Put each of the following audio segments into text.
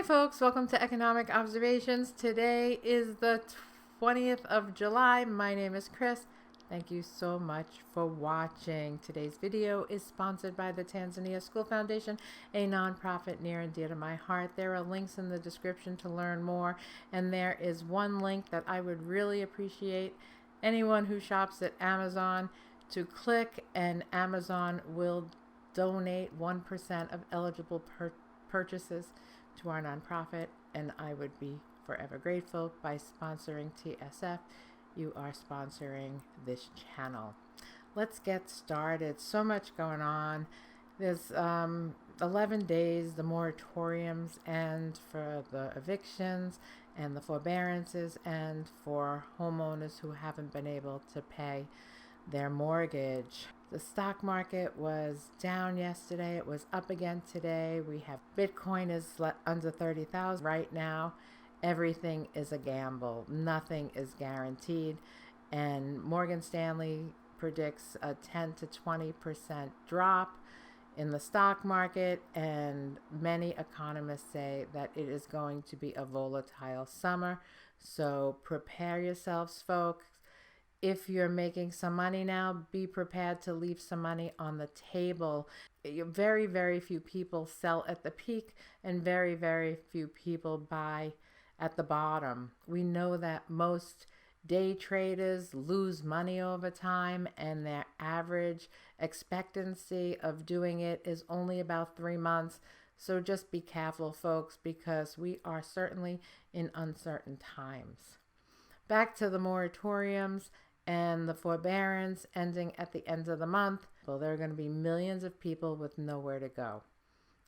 Hi folks, welcome to Economic Observations. Today is the 20th of July. My name is Chris. Thank you so much for watching. Today's video is sponsored by the Tanzania School Fdn, a nonprofit near and dear to my heart. There are links in the description to learn more, and there is one link that I would really appreciate anyone who shops at Amazon to click, and Amazon will donate 1% of eligible purchases to our nonprofit, and I would be forever grateful. By sponsoring TSF, you are sponsoring this channel. Let's get started. So much going on. There's 11 days, the moratoriums, and for the evictions and the forbearances, and for homeowners who haven't been able to pay their mortgage. The stock market was down yesterday. It was up again today. We have Bitcoin is under 30,000 right now. Everything is a gamble. Nothing is guaranteed. And Morgan Stanley predicts a 10 to 20% drop in the stock market, and many economists say that it is going to be a volatile summer. So prepare yourselves, folks. If you're making some money now, be prepared to leave some money on the table. Very, very few people sell at the peak, and very, very few people buy at the bottom. We know that most day traders lose money over time, and their average expectancy of doing it is only about 3 months. So just be careful, folks, because we are certainly in uncertain times. Back to the moratoriums and the forbearance ending at the end of the month. Well, there are going to be millions of people with nowhere to go.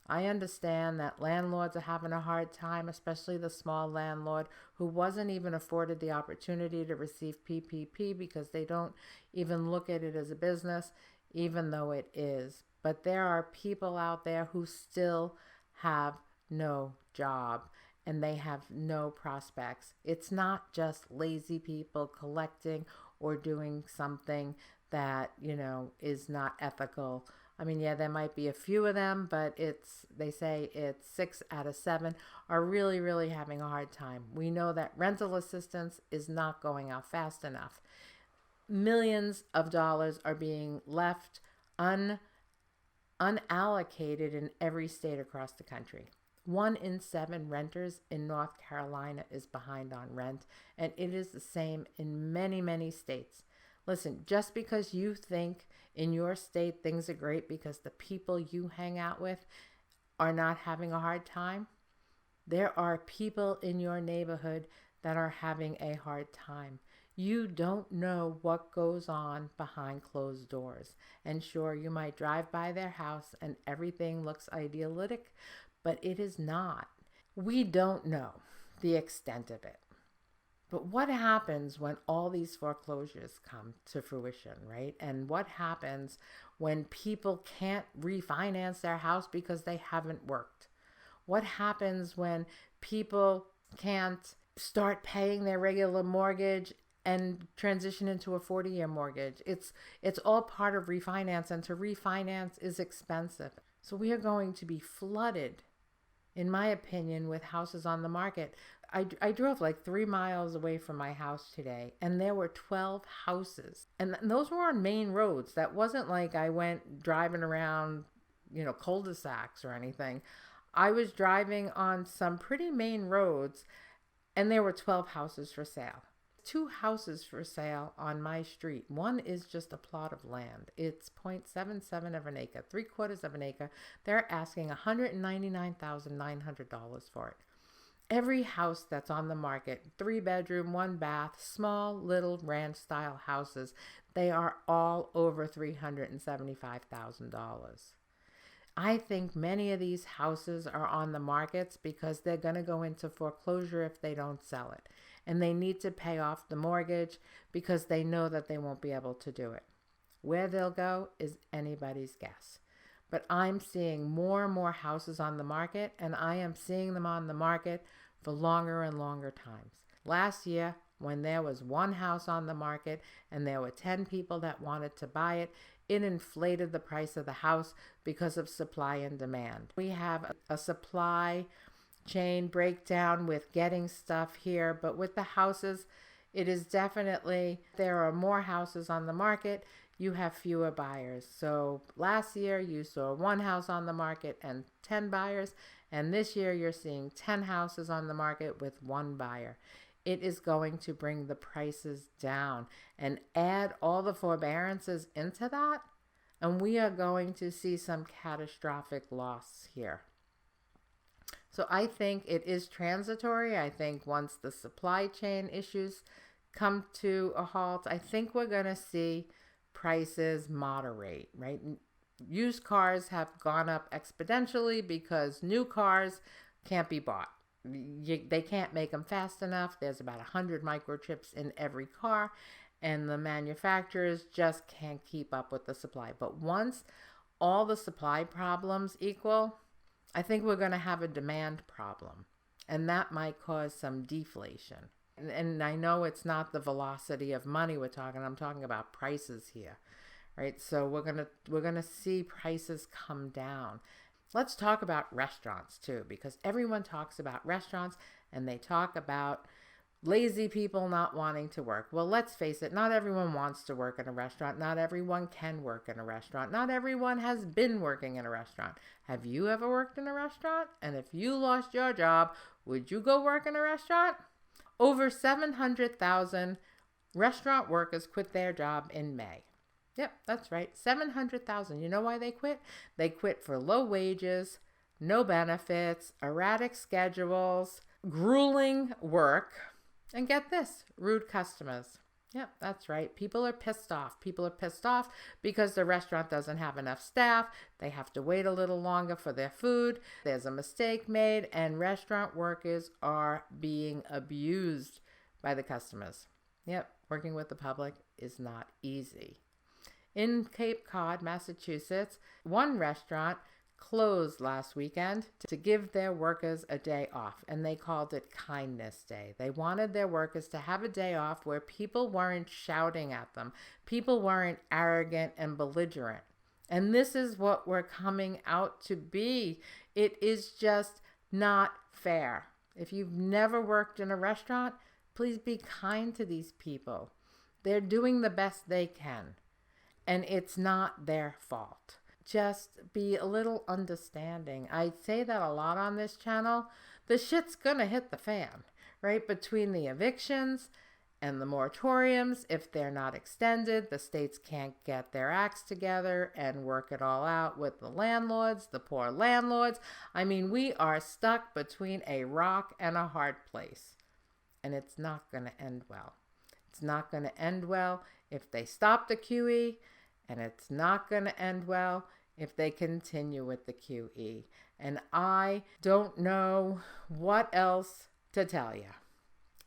I understand that landlords are having a hard time, especially the small landlord who wasn't even afforded the opportunity to receive PPP because they don't even look at it as a business, even though it is. But there are people out there who still have no job, and they have no prospects. It's not just lazy people collecting or doing something that, is not ethical. I mean, yeah, there might be a few of them, but they say it's 6 out of 7 are really, really having a hard time. We know that rental assistance is not going out fast enough. Millions of dollars are being left unallocated in every state across the country. 1 in 7 renters in North Carolina is behind on rent, and it is the same in many, many states. Listen, just because you think in your state things are great because the people you hang out with are not having a hard time, there are people in your neighborhood that are having a hard time. You don't know what goes on behind closed doors. And sure, you might drive by their house and everything looks idyllic, but it is not. We don't know the extent of it. But what happens when all these foreclosures come to fruition, right? And what happens when people can't refinance their house because they haven't worked? What happens when people can't start paying their regular mortgage and transition into a 40-year mortgage? It's all part of refinance, and to refinance is expensive. So we are going to be flooded, in my opinion, with houses on the market. I drove like 3 miles away from my house today, and there were 12 houses. And those were on main roads. That wasn't like I went driving around, cul-de-sacs or anything. I was driving on some pretty main roads, and there were 12 houses for sale. 2 houses for sale on my street. One is just a plot of land. It's 0.77 of an acre, 3/4 of an acre. They're asking $199,900 for it. Every house that's on the market, 3-bedroom, 1 bath, small little ranch style houses, they are all over $375,000. I think many of these houses are on the markets because they're going to go into foreclosure if they don't sell it. And they need to pay off the mortgage because they know that they won't be able to do it. Where they'll go is anybody's guess. But I'm seeing more and more houses on the market, and I am seeing them on the market for longer and longer times. Last year, when there was 1 house on the market and there were 10 people that wanted to buy it, it inflated the price of the house because of supply and demand. We have a supply chain breakdown with getting stuff here. But with the houses, it is definitely, there are more houses on the market. You have fewer buyers. So last year you saw 1 house on the market and 10 buyers. And this year you're seeing 10 houses on the market with 1 buyer. It is going to bring the prices down, and add all the forbearances into that, and we are going to see some catastrophic loss here. So I think it is transitory. I think once the supply chain issues come to a halt, I think we're going to see prices moderate, right? Used cars have gone up exponentially because new cars can't be bought. They can't make them fast enough. There's about 100 microchips in every car, and the manufacturers just can't keep up with the supply. But once all the supply problems equal, I think we're going to have a demand problem, and that might cause some deflation. And I know it's not the velocity of money I'm talking about prices here, right? So we're going to see prices come down. Let's talk about restaurants too, because everyone talks about restaurants and they talk about lazy people not wanting to work. Well, let's face it, not everyone wants to work in a restaurant. Not everyone can work in a restaurant. Not everyone has been working in a restaurant. Have you ever worked in a restaurant? And if you lost your job, would you go work in a restaurant? Over 700,000 restaurant workers quit their job in May. Yep, that's right. 700,000. You know why they quit? They quit for low wages, no benefits, erratic schedules, grueling work, and get this, rude customers. Yep, that's right. People are pissed off. People are pissed off because the restaurant doesn't have enough staff. They have to wait a little longer for their food. There's a mistake made, and restaurant workers are being abused by the customers. Yep, working with the public is not easy. In Cape Cod, Massachusetts, 1 restaurant closed last weekend to give their workers a day off, and they called it Kindness Day. They wanted their workers to have a day off where people weren't shouting at them, people weren't arrogant and belligerent. And this is what we're coming out to be. It is just not fair. If you've never worked in a restaurant, please be kind to these people. They're doing the best they can, and it's not their fault. Just be a little understanding. I say that a lot on this channel. The shit's gonna hit the fan, right? Between the evictions and the moratoriums, if they're not extended, the states can't get their acts together and work it all out with the landlords, the poor landlords. I mean, we are stuck between a rock and a hard place, and it's not gonna end well. It's not gonna end well if they stop the QE, and it's not going to end well if they continue with the QE. And I don't know what else to tell you.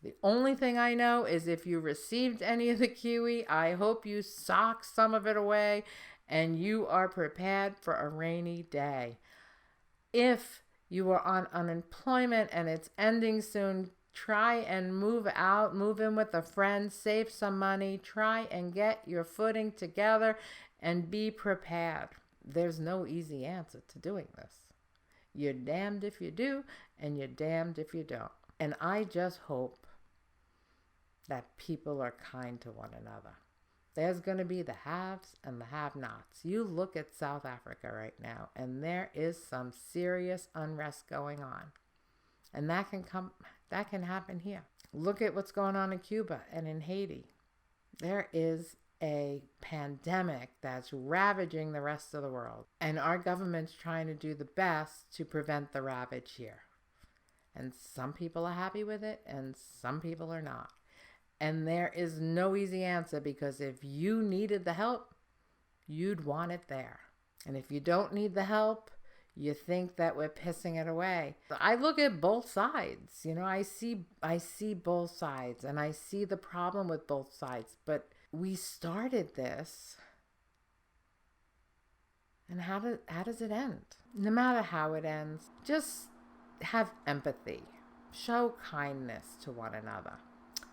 The only thing I know is if you received any of the QE, I hope you sock some of it away and you are prepared for a rainy day. If you are on unemployment and it's ending soon, try and move out, move in with a friend, save some money, try and get your footing together and be prepared. There's no easy answer to doing this. You're damned if you do, and you're damned if you don't. And I just hope that people are kind to one another. There's going to be the haves and the have-nots. You look at South Africa right now, and there is some serious unrest going on. And that can happen here. Look at what's going on in Cuba and in Haiti. There is a pandemic that's ravaging the rest of the world, and our government's trying to do the best to prevent the ravage here. And some people are happy with it, and some people are not. And there is no easy answer, because if you needed the help, you'd want it there. And if you don't need the help, you think that we're pissing it away. I look at both sides. You know, I see both sides, and I see the problem with both sides. But we started this, and how does it end? No matter how it ends, just have empathy. Show kindness to one another.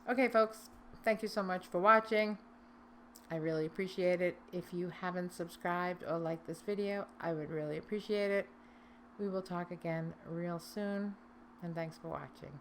Okay, folks, thank you so much for watching. I really appreciate it. If you haven't subscribed or liked this video, I would really appreciate it. We will talk again real soon. and thanks for watching.